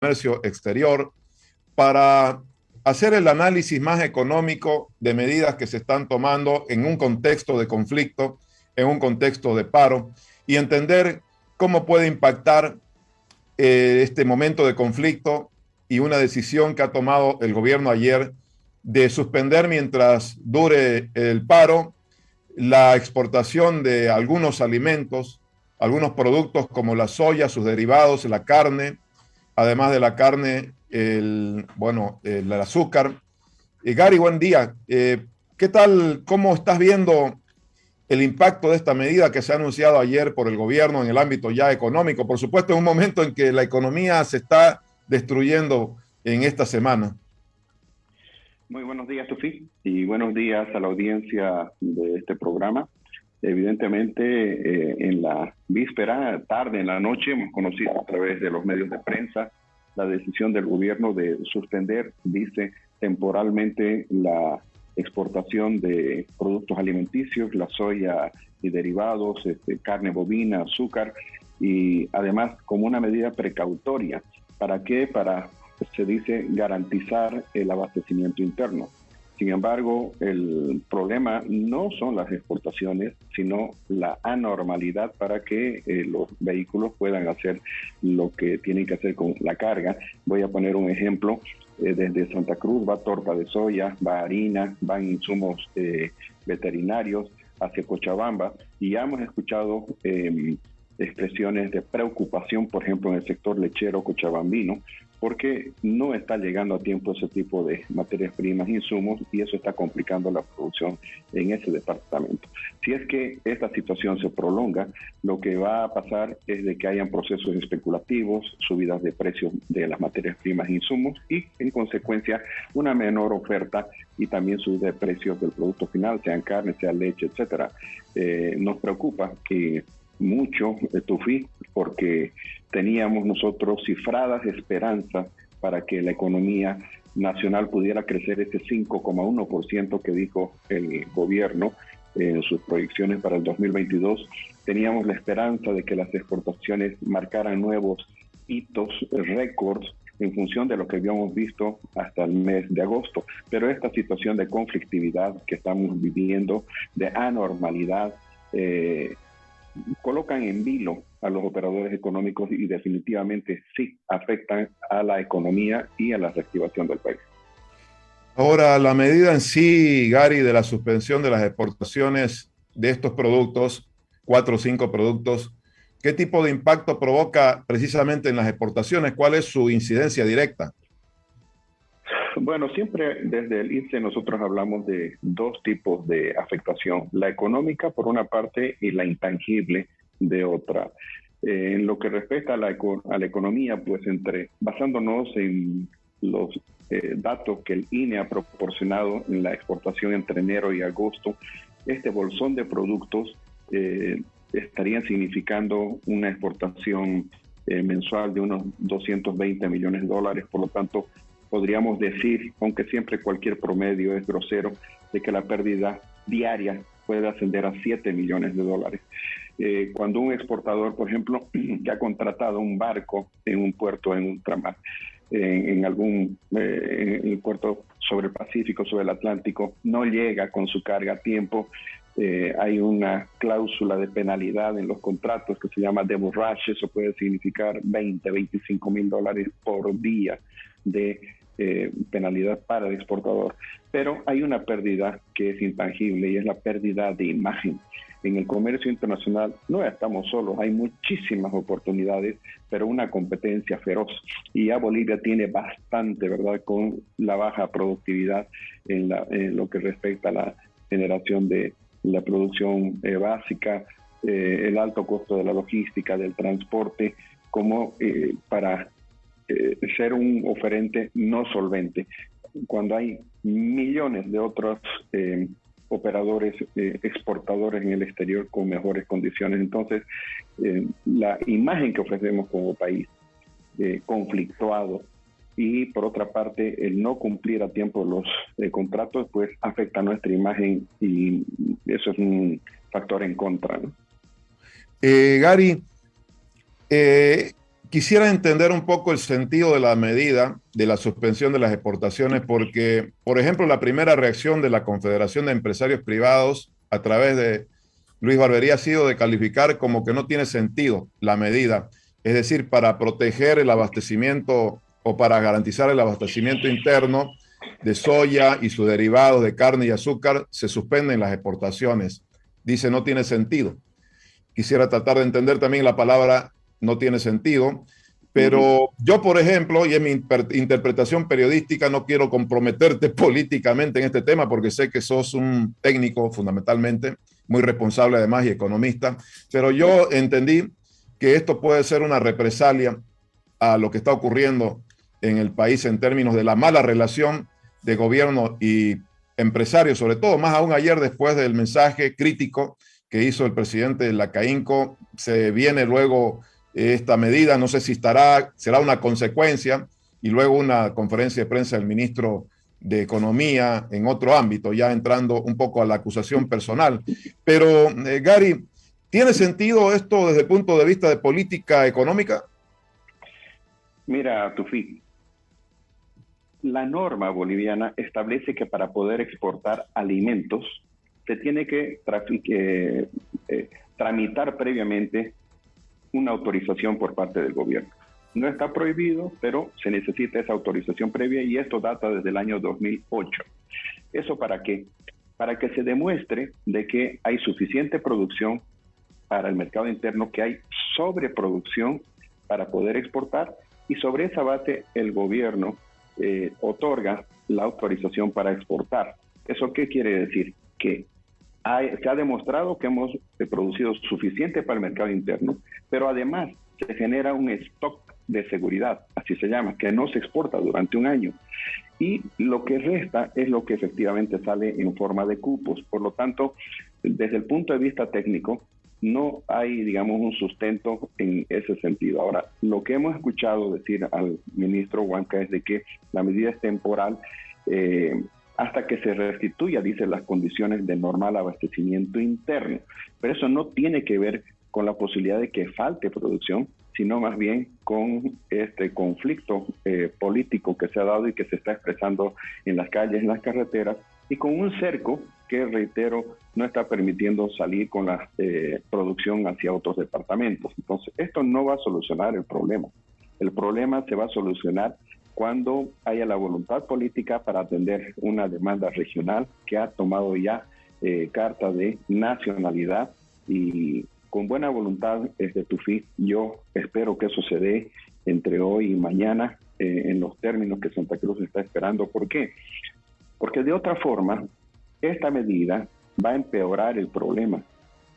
Comercio Exterior para hacer el análisis más económico de medidas que se están tomando en un contexto de conflicto, en un contexto de paro, y entender cómo puede impactar este momento de conflicto y una decisión que ha tomado el gobierno ayer de suspender mientras dure el paro la exportación de algunos alimentos, algunos productos como la soya, sus derivados, la carne, además de la carne, el azúcar. Gary, buen día. ¿Qué tal? ¿Cómo estás viendo el impacto de esta medida que se ha anunciado ayer por el gobierno en el ámbito ya económico? Por supuesto, en un momento en que la economía se está destruyendo en esta semana. Muy buenos días, Tufi, y buenos días a la audiencia de este programa. Evidentemente, en la víspera, tarde en la noche, hemos conocido a través de los medios de prensa la decisión del gobierno de suspender, dice, temporalmente la exportación de productos alimenticios, la soya y derivados, carne bovina, azúcar, y además como una medida precautoria. ¿Para qué? Para, se dice, garantizar el abastecimiento interno. Sin embargo, el problema no son las exportaciones, sino la anormalidad para que los vehículos puedan hacer lo que tienen que hacer con la carga. Voy a poner un ejemplo. Desde Santa Cruz va torta de soya, va harina, van insumos veterinarios hacia Cochabamba, y ya hemos escuchado expresiones de preocupación, por ejemplo, en el sector lechero cochabambino, porque no está llegando a tiempo ese tipo de materias primas, insumos, y eso está complicando la producción en ese departamento. Si es que esta situación se prolonga, lo que va a pasar es de que hayan procesos especulativos, subidas de precios de las materias primas e insumos, y en consecuencia una menor oferta y también subida de precios del producto final, sean carne, sea leche, etcétera. Nos preocupa que mucho, Tufi, porque teníamos nosotros cifradas esperanzas para que la economía nacional pudiera crecer ese 5,1% que dijo el gobierno en sus proyecciones para el 2022. Teníamos la esperanza de que las exportaciones marcaran nuevos hitos, récords, en función de lo que habíamos visto hasta el mes de agosto. Pero esta situación de conflictividad que estamos viviendo, de anormalidad, colocan en vilo a los operadores económicos y definitivamente sí afectan a la economía y a la reactivación del país. Ahora, la medida en sí, Gary, de la suspensión de las exportaciones de estos productos, 4 o 5 productos, ¿qué tipo de impacto provoca precisamente en las exportaciones? ¿Cuál es su incidencia directa? Bueno, siempre desde el INSE nosotros hablamos de dos tipos de afectación, la económica por una parte y la intangible de otra. En lo que respecta a la economía, pues basándonos en los datos que el INE ha proporcionado en la exportación entre enero y agosto, este bolsón de productos estarían significando una exportación mensual de unos 220 millones de dólares. Por lo tanto, podríamos decir, aunque siempre cualquier promedio es grosero, de que la pérdida diaria puede ascender a 7 millones de dólares. Cuando un exportador, por ejemplo, que ha contratado un barco en un puerto en ultramar, en el puerto sobre el Pacífico, sobre el Atlántico, no llega con su carga a tiempo, hay una cláusula de penalidad en los contratos que se llama demurrage. Eso puede significar 25 mil dólares por día de penalidad para el exportador. Pero hay una pérdida que es intangible y es la pérdida de imagen. En el comercio internacional no estamos solos, hay muchísimas oportunidades, pero una competencia feroz. Y ya Bolivia tiene bastante, ¿verdad?, con la baja productividad en lo que respecta a la generación de la producción básica, el alto costo de la logística, del transporte, como para ser un oferente no solvente, cuando hay millones de otros operadores exportadores en el exterior con mejores condiciones. Entonces, la imagen que ofrecemos como país, conflictuado, y por otra parte, el no cumplir a tiempo los contratos, pues afecta nuestra imagen, y eso es un factor en contra, ¿no? Gary, Quisiera entender un poco el sentido de la medida de la suspensión de las exportaciones, porque, por ejemplo, la primera reacción de la Confederación de Empresarios Privados a través de Luis Barbería ha sido de calificar como que no tiene sentido la medida. Es decir, para proteger el abastecimiento o para garantizar el abastecimiento interno de soya y sus derivados de carne y azúcar, se suspenden las exportaciones. Dice, no tiene sentido. Quisiera tratar de entender también la palabra no tiene sentido, pero yo, por ejemplo, y en mi interpretación periodística, no quiero comprometerte políticamente en este tema porque sé que sos un técnico fundamentalmente, muy responsable además y economista, pero yo entendí que esto puede ser una represalia a lo que está ocurriendo en el país en términos de la mala relación de gobierno y empresarios, sobre todo, más aún ayer después del mensaje crítico que hizo el presidente de la CAINCO, se viene luego esta medida, no sé si será una consecuencia, y luego una conferencia de prensa del ministro de Economía en otro ámbito, ya entrando un poco a la acusación personal. Pero, Gary, ¿tiene sentido esto desde el punto de vista de política económica? Mira, Tufi, la norma boliviana establece que para poder exportar alimentos se tiene que tramitar previamente una autorización por parte del gobierno. No está prohibido, pero se necesita esa autorización previa y esto data desde el año 2008. ¿Eso para qué? Para que se demuestre de que hay suficiente producción para el mercado interno, que hay sobreproducción para poder exportar y sobre esa base el gobierno otorga la autorización para exportar. ¿Eso qué quiere decir? Que se ha demostrado que hemos producido suficiente para el mercado interno, pero además se genera un stock de seguridad, así se llama, que no se exporta durante un año. Y lo que resta es lo que efectivamente sale en forma de cupos. Por lo tanto, desde el punto de vista técnico, no hay, digamos, un sustento en ese sentido. Ahora, lo que hemos escuchado decir al ministro Huanca es de que la medida es temporal hasta que se restituya, dice, las condiciones de normal abastecimiento interno. Pero eso no tiene que ver con la posibilidad de que falte producción, sino más bien con este conflicto político que se ha dado y que se está expresando en las calles, en las carreteras, y con un cerco que, reitero, no está permitiendo salir con la producción hacia otros departamentos. Entonces, esto no va a solucionar el problema. El problema se va a solucionar cuando haya la voluntad política para atender una demanda regional que ha tomado ya carta de nacionalidad, y con buena voluntad, Tufi, yo espero que eso se dé entre hoy y mañana en los términos que Santa Cruz está esperando. ¿Por qué? Porque de otra forma, esta medida va a empeorar el problema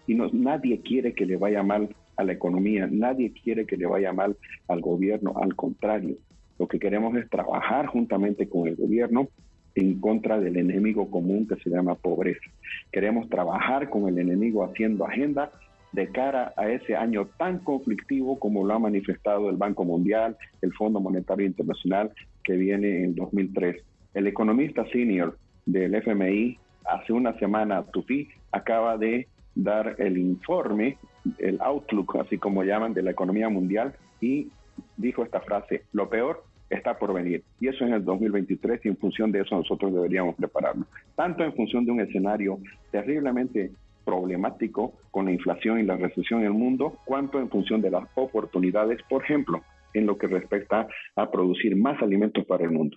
y nadie quiere que le vaya mal a la economía, nadie quiere que le vaya mal al gobierno, al contrario. Lo que queremos es trabajar juntamente con el gobierno en contra del enemigo común que se llama pobreza. Queremos trabajar con el enemigo haciendo agenda de cara a ese año tan conflictivo como lo ha manifestado el Banco Mundial, el Fondo Monetario Internacional, que viene en 2003. El economista senior del FMI, hace una semana, Tufi, acaba de dar el informe, el outlook, así como llaman, de la economía mundial, y dijo esta frase: lo peor está por venir. Y eso en el 2023, y en función de eso nosotros deberíamos prepararnos. Tanto en función de un escenario terriblemente problemático con la inflación y la recesión en el mundo, cuanto en función de las oportunidades, por ejemplo, en lo que respecta a producir más alimentos para el mundo.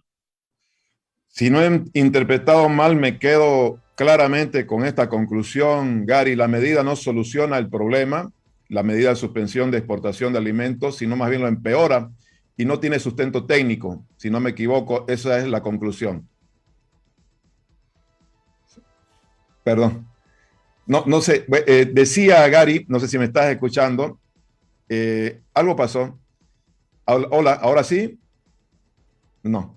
Si no he interpretado mal, me quedo claramente con esta conclusión, Gary. La medida no soluciona el problema, la medida de suspensión de exportación de alimentos, sino más bien lo empeora y no tiene sustento técnico. Si no me equivoco, esa es la conclusión. Perdón. No sé, decía Gary, no sé si me estás escuchando, algo pasó. Hola, ¿ahora sí? No.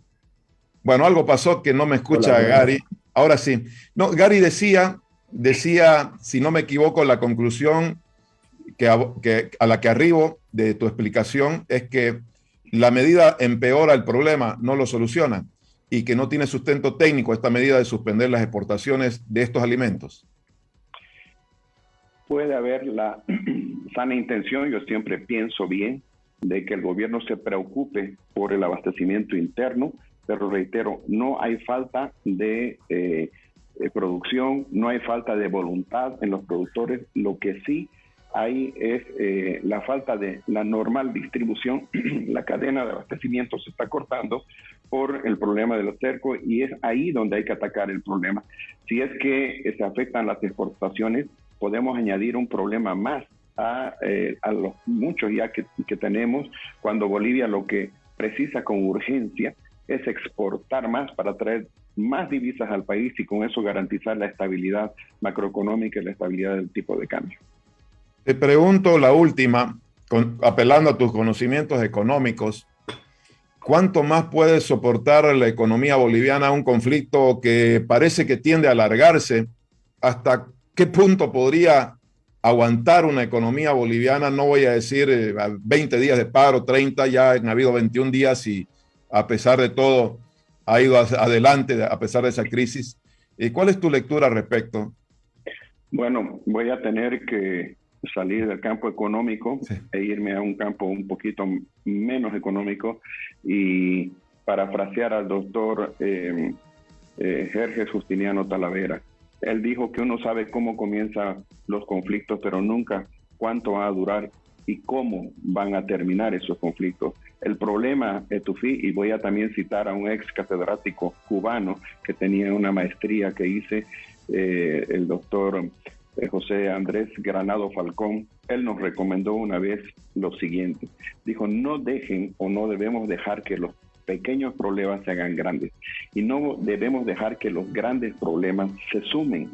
Bueno, algo pasó que no me escucha. Hola, Gary. Ahora sí. No, Gary decía, si no me equivoco, la conclusión a la que arribo de tu explicación es que la medida empeora el problema, no lo soluciona, y que no tiene sustento técnico esta medida de suspender las exportaciones de estos alimentos. Puede haber la sana intención, yo siempre pienso bien, de que el gobierno se preocupe por el abastecimiento interno, pero reitero, no hay falta de producción, no hay falta de voluntad en los productores, lo que sí hay es la falta de la normal distribución. La cadena de abastecimiento se está cortando por el problema de los cercos y es ahí donde hay que atacar el problema. Si es que se afectan las exportaciones, podemos añadir un problema más a los muchos ya que tenemos, cuando Bolivia lo que precisa con urgencia es exportar más para traer más divisas al país y con eso garantizar la estabilidad macroeconómica y la estabilidad del tipo de cambio. Te pregunto la última, apelando a tus conocimientos económicos, ¿cuánto más puede soportar la economía boliviana un conflicto que parece que tiende a alargarse? ¿Hasta qué punto podría aguantar una economía boliviana? No voy a decir 20 días de paro, 30, ya han habido 21 días y a pesar de todo ha ido adelante a pesar de esa crisis. ¿Cuál es tu lectura al respecto? Bueno, voy a tener que salir del campo económico e irme a un campo un poquito menos económico y parafrasear al doctor Jerjes Justiniano Talavera. Él dijo que uno sabe cómo comienzan los conflictos, pero nunca cuánto va a durar y cómo van a terminar esos conflictos. El problema, Etufí, y voy a también citar a un ex catedrático cubano que tenía una maestría que hice, el doctor José Andrés Granado Falcón. Él nos recomendó una vez lo siguiente. Dijo, no dejen o no debemos dejar que los pequeños problemas se hagan grandes y no debemos dejar que los grandes problemas se sumen.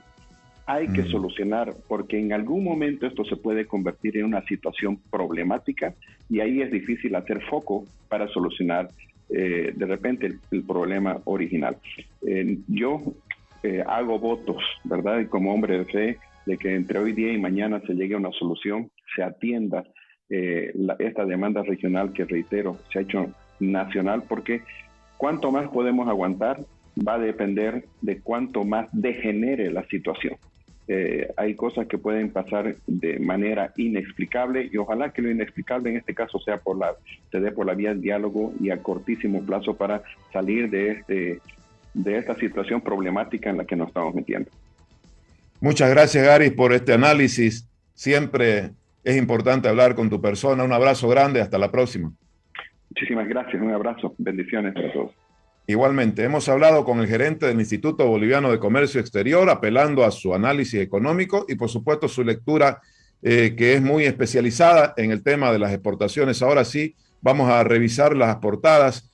Hay que solucionar, porque en algún momento esto se puede convertir en una situación problemática y ahí es difícil hacer foco para solucionar de repente el problema original. Yo hago votos, ¿verdad? Y como hombre de fe, de que entre hoy día y mañana se llegue a una solución, se atienda esta demanda regional que, reitero, se ha hecho nacional, porque cuánto más podemos aguantar va a depender de cuánto más degenere la situación. Hay cosas que pueden pasar de manera inexplicable y ojalá que lo inexplicable en este caso sea se dé por la vía del diálogo y a cortísimo plazo para salir de esta situación problemática en la que nos estamos metiendo. Muchas gracias, Gary, por este análisis. Siempre es importante hablar con tu persona. Un abrazo grande, hasta la próxima. Muchísimas gracias, un abrazo, bendiciones para todos. Igualmente, hemos hablado con el gerente del Instituto Boliviano de Comercio Exterior, apelando a su análisis económico y por supuesto su lectura, que es muy especializada en el tema de las exportaciones. Ahora sí, vamos a revisar las portadas